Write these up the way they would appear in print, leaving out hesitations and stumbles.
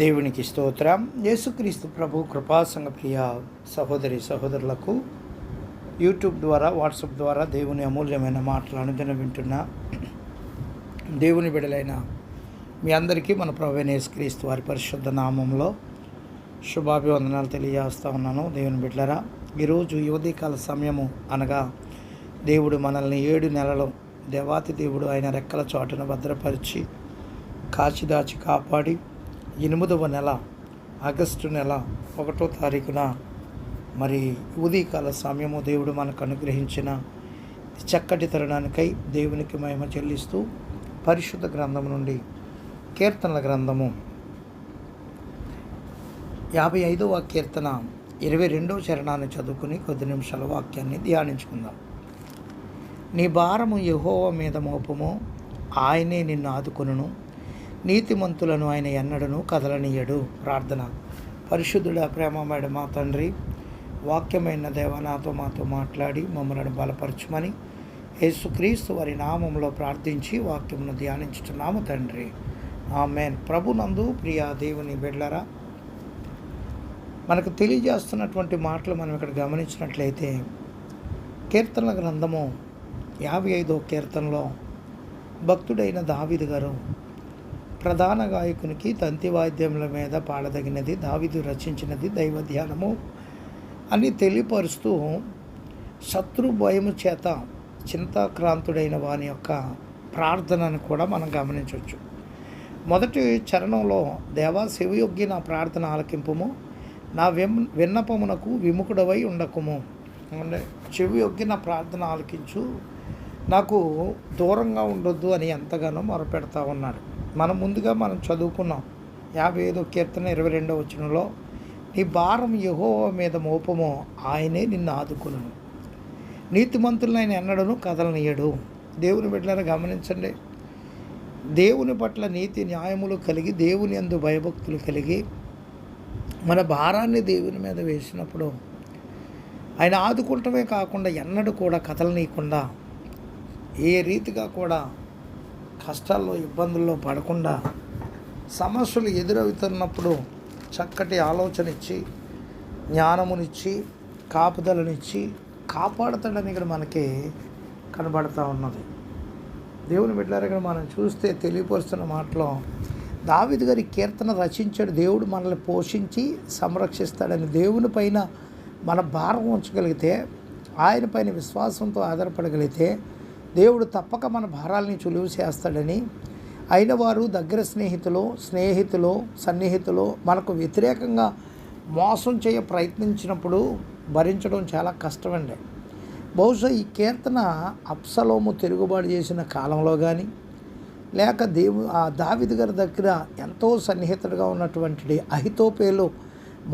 దేవునికి స్తోత్రం. యేసుక్రీస్తు ప్రభు కృపా సంఘ ప్రియ సహోదరి సహోదరులకు యూట్యూబ్ ద్వారా వాట్సాప్ ద్వారా దేవుని అమూల్యమైన మాటలు అనుదినం వింటున్న దేవుని బిడ్డలైన మీ అందరికీ మన ప్రభువైన యేసుక్రీస్తు వారి పరిశుద్ధ నామంలో శుభాభివందనాలు తెలియజేస్తూ ఉన్నాను. దేవుని బిడ్డలారా, ఈరోజు యువతీకాల సమయము అనగా దేవుడు మనల్ని 7 నెలలు దేవాతి దేవుడు ఆయన రెక్కల చాటున భద్రపరిచి కాచిదాచి కాపాడి 8వ నెల ఆగస్టు నెల 1వ తారీఖున మరి ఉదయకాల సమయము దేవుడు మనకు అనుగ్రహించిన చక్కటి తరుణానికై దేవునికి మహిమ చెల్లిస్తూ పరిశుద్ధ గ్రంథం నుండి కీర్తనల గ్రంథము 55వ కీర్తన 22వ చరణాన్ని చదువుకుని కొద్ది నిమిషాల వాక్యాన్ని ధ్యానించుకుందాం. నీ భారము యెహోవా మీద మోపము, ఆయనే నిన్ను ఆదుకొనును. నీతిమంతులను ఆయన ఎన్నడను కదలనీయడు. ప్రార్థన. పరిశుద్ధుడ ప్రేమమేడ మా తండ్రి, వాక్యమైన దేవ నాతో మాతో మాట్లాడి మమ్మల్ని బలపరచుమని యేసుక్రీస్తు వారి నామంలో ప్రార్థించి వాక్యమును ధ్యానించుతున్నాము తండ్రి, ఆమేన్. ప్రభునందు ప్రియ దేవుని బిడ్డలారా, మనకు తెలియజేస్తున్నటువంటి మాటలు మనం ఇక్కడ గమనించినట్లయితే కీర్తనల గ్రంథము 55వ కీర్తనలో భక్తుడైన దావీదు గారు ప్రధాన గాయకునికి తంతి వాద్యముల మీద పాడదగినది దావీదు రచించినది దైవ ధ్యానము అని తెలియపరుస్తూ శత్రు భయము చేత చింతాక్రాంతుడైన వాని యొక్క ప్రార్థనను కూడా మనం గమనించవచ్చు. మొదటి చరణంలో దేవా శివయోగ్య నా ప్రార్థన ఆలకింపుము, నా విన్నపమునకు విముఖుడవై ఉండకుము. అంటే చెవియొగ్గి నా ప్రార్థన ఆలకించు, నాకు దూరంగా ఉండొద్దు అని ఎంతగానో మొరపెడతా ఉన్నాడు. ముందుగా మనం చదువుకున్నాం 55వ కీర్తన 22వ వచనంలో, నీ భారం యెహోవా మీద మోపము, ఆయనే నిన్ను ఆదుకొనును. నీతిమంతులను ఆయన ఎన్నడను కదలనీయడు. దేవుని బిడ్డలారా గమనించండి, దేవుని పట్ల నీతి న్యాయములు కలిగి దేవుని యందు భయభక్తులు కలిగి మన భారాన్ని దేవుని మీద వేసినప్పుడు ఆయన ఆదుకుంటమే కాకుండా ఎన్నడూ కూడా కదలనీయకుండా, ఏ రీతిగా కూడా కష్టాల్లో ఇబ్బందుల్లో పడకుండా సమస్యలు ఎదురవుతున్నప్పుడు చక్కటి ఆలోచన ఇచ్చి జ్ఞానమునిచ్చి కాపుదలనిచ్చి కాపాడుతాడని ఇక్కడ మనకి కనబడతా ఉన్నది. దేవుని బిడ్డలారా, ఇక్కడ మనం చూస్తే తెలియపరుస్తున్న మాటలో దావీదు గారి కీర్తన రచించాడు. దేవుడు మనల్ని పోషించి సంరక్షిస్తాడని దేవుని పైన మన భారం ఉంచగలిగితే, ఆయన పైన విశ్వాసంతో ఆధారపడగలిగితే దేవుడు తప్పక మన భారాలని చులువు చేస్తాడని, అయిన వారు దగ్గర స్నేహితులు సన్నిహితులు మనకు వ్యతిరేకంగా మోసం చేయ ప్రయత్నించినప్పుడు భరించడం చాలా కష్టమండి. బహుశా ఈ కీర్తన అబ్షలోము తిరుగుబాటు చేసిన కాలంలో కానీ, లేక దావీదు గారి దగ్గర ఎంతో సన్నిహితుడిగా ఉన్నటువంటి అహితోపేలు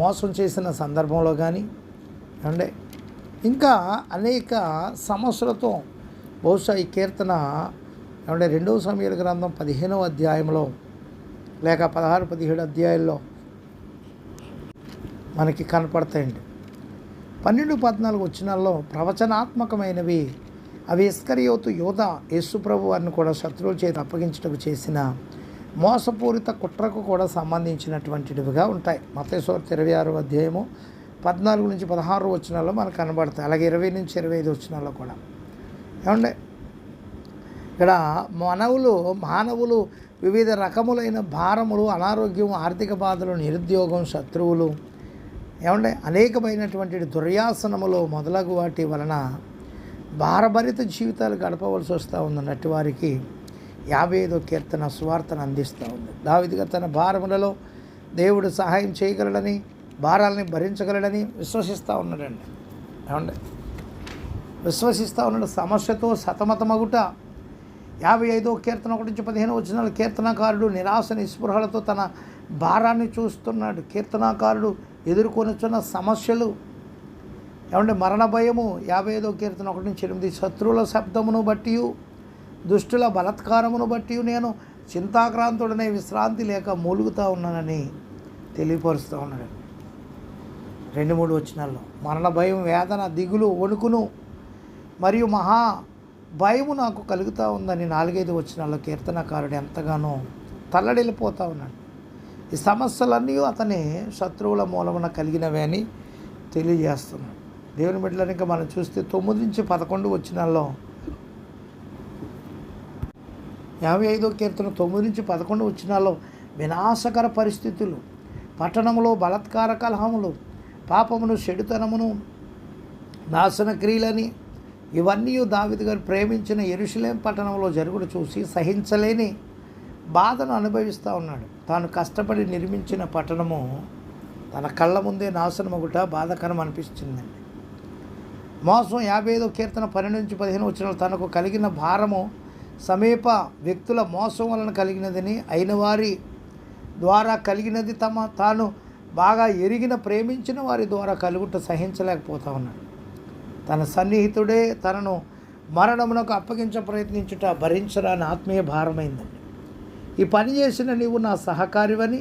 మోసం చేసిన సందర్భంలో కానీ అంటే ఇంకా అనేక సమస్యలతో బహుశా ఈ కీర్తన 2వ సమూయేలు గ్రంథం 15వ అధ్యాయంలో లేక 16-17 అధ్యాయాల్లో మనకి కనపడతాయండి. 12-14 వచనాల్లో ప్రవచనాత్మకమైనవి. అవి ఇస్కరియోతు యోధా యేసుప్రభు వారిని కూడా శత్రువుల చేతి అప్పగించటకు చేసిన మోసపూరిత కుట్రకు కూడా సంబంధించినటువంటివిగా ఉంటాయి. మత్తయి సువార్త 26వ అధ్యాయము 14-16 వచనాల్లో మనకు కనబడతాయి. అలాగే 20-25 వచనాల్లో కూడా. ఏమంటే ఇక్కడ మానవులు వివిధ రకములైన భారములు, అనారోగ్యం, ఆర్థిక బాధలు, నిరుద్యోగం, శత్రువులు, ఏమంటే అనేకమైనటువంటి దుర్యాసనములు మొదలగు వాటి వలన భారభరిత జీవితాలు గడపవలసి వస్తూ ఉందన్నట్టు వారికి 55వ కీర్తన సువార్తను అందిస్తూ ఉంది. దావీదు గారు తన భారములలో దేవుడు సహాయం చేయగలడని, భారాలని భరించగలడని విశ్వసిస్తూ ఉన్నాడండి. ఏమండి విశ్వసిస్తూ ఉన్నాడు. సమస్యతో సతమతమగుట 55వ కీర్తన 1-15 వచనాలు కీర్తనాకారుడు నిరాశ నిస్పృహలతో తన భారాన్ని చూస్తున్నాడు. కీర్తనాకారుడు ఎదుర్కొనిచున్న సమస్యలు ఏమంటే మరణ భయము. 55వ కీర్తన 1-8, శత్రువుల శబ్దమును బట్టి దుష్టుల బలత్కారమును బట్టి నేను చింతాక్రాంతుడనే విశ్రాంతి లేక మూలుగుతూ ఉన్నానని తెలియపరుస్తూ ఉన్నాడు. 2-3 వచనాల్లో మరణ భయం, వేదన, దిగులు, వణుకును మరియు మహా భయము నాకు కలుగుతూ ఉందని 4-5 వచనాల్లో కీర్తనకారుడు ఎంతగానో తల్లడిల్లిపోతూ ఉన్నాడు. ఈ సమస్యలన్నీ అతని శత్రువుల మూలమున కలిగినవే అని తెలియజేస్తున్నాడు. దేవుని బిడ్డలను ఇంకా మనం చూస్తే 9-11 వచనాల్లో 55వ కీర్తన 9-11 వచనాల్లో వినాశకర పరిస్థితులు, పట్టణంలో బలాత్కార కలహములు, పాపమును, చెడుతనమును, నాశన క్రియలని ఇవన్నీ దావీదు గారు ప్రేమించిన యెరూషలేము పట్టణంలో జరుగుడు చూసి సహించలేని బాధను అనుభవిస్తూ ఉన్నాడు. తాను కష్టపడి నిర్మించిన పట్టణము తన కళ్ళ ముందే నాశనమగుట బాధకరం అనిపిస్తుందండి. మోసం 55వ కీర్తన 12-15 వచనాలు తనకు కలిగిన భారము సమీప వ్యక్తుల మోసం వలన కలిగినదని, అయిన వారి ద్వారా కలిగినది తాను బాగా ఎరిగిన ప్రేమించిన వారి ద్వారా కలుగుట సహించలేకపోతా ఉన్నాడు. తన సన్నిహితుడే తనను మరణమునకు అప్పగించ ప్రయత్నించుట భరించరాని ఆత్మీయ భారమైందండి. ఈ పని చేసిన నీవు నా సహకారివని,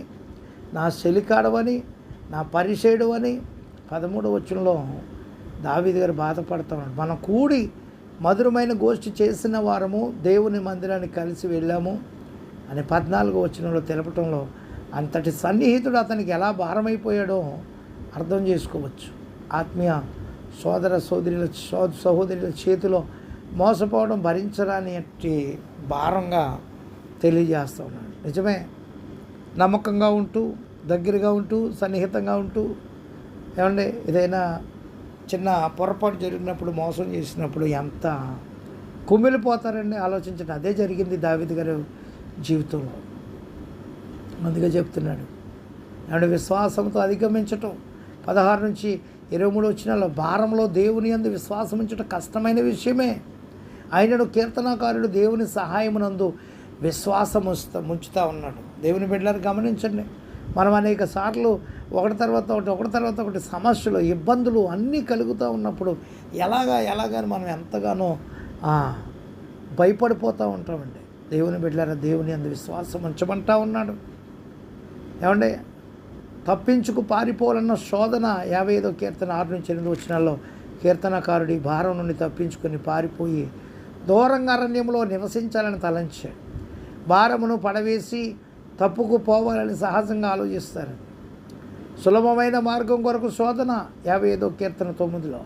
నా చెలికాడవని, నా పరిచయుడవని 13వ వచనంలో దావీదు గారు బాధపడతా ఉన్నాడు. మనం కూడి మధురమైన గోష్ఠి చేసిన వారము, దేవుని మందిరానికి కలిసి వెళ్ళాము అని 14వ వచనంలో తెలపటంలో అంతటి సన్నిహితుడు అతనికి ఎలా భారమైపోయాడో అర్థం చేసుకోవచ్చు. ఆత్మీయ సహోదరుల చేతిలో మోసపోవడం భరించరాని భారంగా తెలియజేస్తూ ఉన్నాడు. నిజమే, నమ్మకంగా ఉంటూ, దగ్గరగా ఉంటూ, సన్నిహితంగా ఉంటూ, ఏమంటే ఏదైనా చిన్న పొరపాటు జరిగినప్పుడు, మోసం చేసినప్పుడు ఎంత కుమిలిపోతారండి ఆలోచించండి. అదే జరిగింది దావీదు గారి జీవితంలో. అందుకే చెప్తున్నాడు, ఏమంటే విశ్వాసంతో అధిగమించటం 16-23 వచనాల్లో భారంలో దేవుని యందు విశ్వాసం ఉంచడం కష్టమైన విషయమే. ఆయనను కీర్తనాకారుడు దేవుని సహాయమునందు విశ్వాసం ఉంచుతూ ఉన్నాడు. దేవుని బిడ్డలను గమనించండి. మనం అనేక సార్లు ఒకటి తర్వాత ఒకటి సమస్యలు, ఇబ్బందులు అన్నీ కలుగుతూ ఉన్నప్పుడు ఎలాగని మనం ఎంతగానో భయపడిపోతూ ఉంటామండి. దేవుని బిడ్డలారా, దేవుని యందు విశ్వాసం ఉంచమంటా ఉన్నాడు. ఏమంటే తప్పించుకు పారిపోవాలన్న శోధన 55వ కీర్తన 6-8 వచనాల్లో కీర్తనకారుడి భారం నుండి తప్పించుకొని పారిపోయి దూరంగా అరణ్యంలో నివసించాలని తలంచాడు. భారమును పడవేసి తప్పుకు పోవాలని సహజంగా ఆలోచిస్తారు. సులభమైన మార్గం కొరకు శోధన 55వ కీర్తన 9లో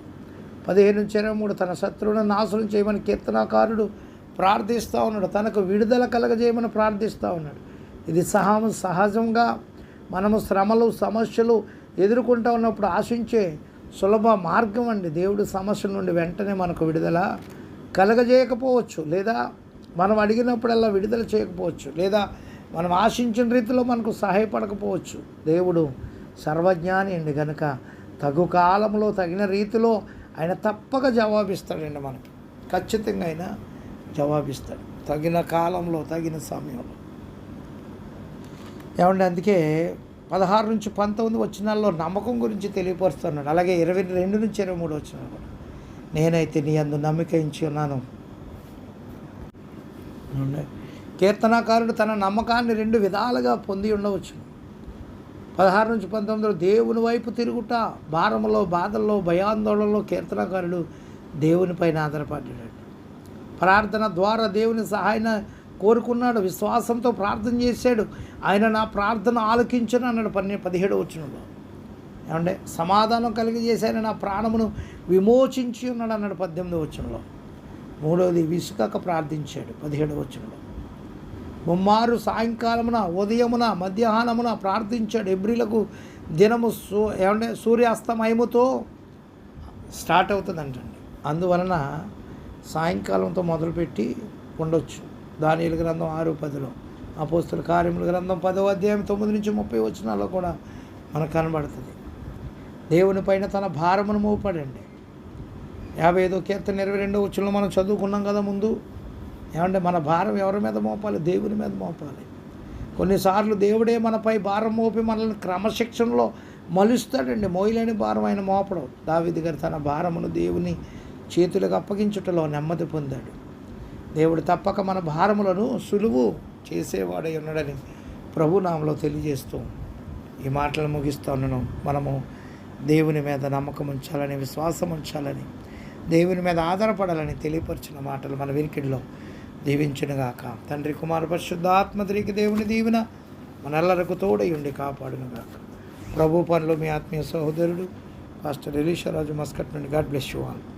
15-23 తన శత్రువులను నాశనం చేయమని కీర్తనాకారుడు ప్రార్థిస్తూ ఉన్నాడు. తనకు విడుదల కలగజేయమని ప్రార్థిస్తూ ఉన్నాడు. ఇది సహజంగా మనము శ్రమలు, సమస్యలు ఎదుర్కొంటూ ఉన్నప్పుడు ఆశించే సులభ మార్గం అండి. దేవుడు సమస్యల నుండి వెంటనే మనకు విడుదల కలగజేయకపోవచ్చు, లేదా మనం అడిగినప్పుడల్లా విడుదల చేయకపోవచ్చు, లేదా మనం ఆశించిన రీతిలో మనకు సహాయపడకపోవచ్చు. దేవుడు సర్వజ్ఞాని అండి కనుక తగు కాలంలో తగిన రీతిలో ఆయన తప్పక జవాబిస్తాడండి. మనకి ఖచ్చితంగా ఆయన జవాబిస్తాడు తగిన కాలంలో, తగిన సమయంలో. ఏమంటే అందుకే 16-19 వచనాల్లో నమ్మకం గురించి తెలియపరుస్తున్నాడు. అలాగే 22-23 వచనాలు కూడా నేనైతే నీ యందు నమ్మిక ఉంచి ఉన్నాను. కీర్తనాకారుడు తన నమ్మకాన్ని 2 విధాలుగా పొంది ఉండవచ్చు. 16-19 దేవుని వైపు తిరుగుట, భారములో, బాధల్లో, భయాందోళనలో కీర్తనాకారుడు దేవునిపైన ఆధారపడ్డాడు. ప్రార్థన ద్వారా దేవుని సహాయాన్ని కోరుకున్నాడు. విశ్వాసంతో ప్రార్థన చేశాడు. ఆయన నా ప్రార్థన ఆలకించను అన్నాడు 17వ వచనంలో. ఏమంటే సమాధానం కలిగజేశాను, నా ప్రాణమును విమోచించి ఉన్నాడు అన్నాడు 18వ వచనంలో. మూడవది విసుకక ప్రార్థించాడు 17వ వచనంలో. ముమ్మారు సాయంకాలమున, ఉదయమున, మధ్యాహ్నమున ప్రార్థించాడు. ఎబ్రిలకు దినము ఏమంటే సూర్యాస్తమయముతో స్టార్ట్ అవుతుందంటండి. అందువలన సాయంకాలంతో మొదలుపెట్టి ఉండొచ్చు. దానియేలు గ్రంథం 6-10లో, అపోస్తలుల కార్యముల గ్రంథం 10వ అధ్యాయం 9-30 వచనాల్లో కూడా మనకు కనబడుతుంది. దేవుని పైన తన భారమును మోపాడండి. 55వ కీర్తన 22వ వచనంలో మనం చదువుకున్నాం కదా ముందు. ఏమంటే మన భారం ఎవరి మీద మోపాలి? దేవుని మీద మోపాలి. కొన్నిసార్లు దేవుడే మనపై భారం మోపి మనల్ని క్రమశిక్షణలో మలుస్తాడండి. మోయలేని భారం ఆయన మోపడం. దావీదు గారు తన భారమును దేవుని చేతులకు అప్పగించుటలో నెమ్మది పొందాడు. దేవుడు తప్పక మన భారములను సులువు చేసేవాడై ఉన్నాడని ప్రభునామలో తెలియజేస్తూ ఈ మాటలు ముగిస్తూ ఉన్నాను. మనము దేవుని మీద నమ్మకం ఉంచాలని, విశ్వాసం ఉంచాలని, దేవుని మీద ఆధారపడాలని తెలియపరిచిన మాటలు మన వినికిడిలో దీవించునుగాక. తండ్రి, కుమార, పరిశుద్ధాత్మ త్రియేక దేవుని దీవెన మనెల్లరకు తోడై ఉండి కాపాడును గాక. ప్రభు పనిలో మీ ఆత్మీయ సహోదరుడు పాస్టర్ ఎలీషా రాజు మస్కట్ నుండి. God bless you all.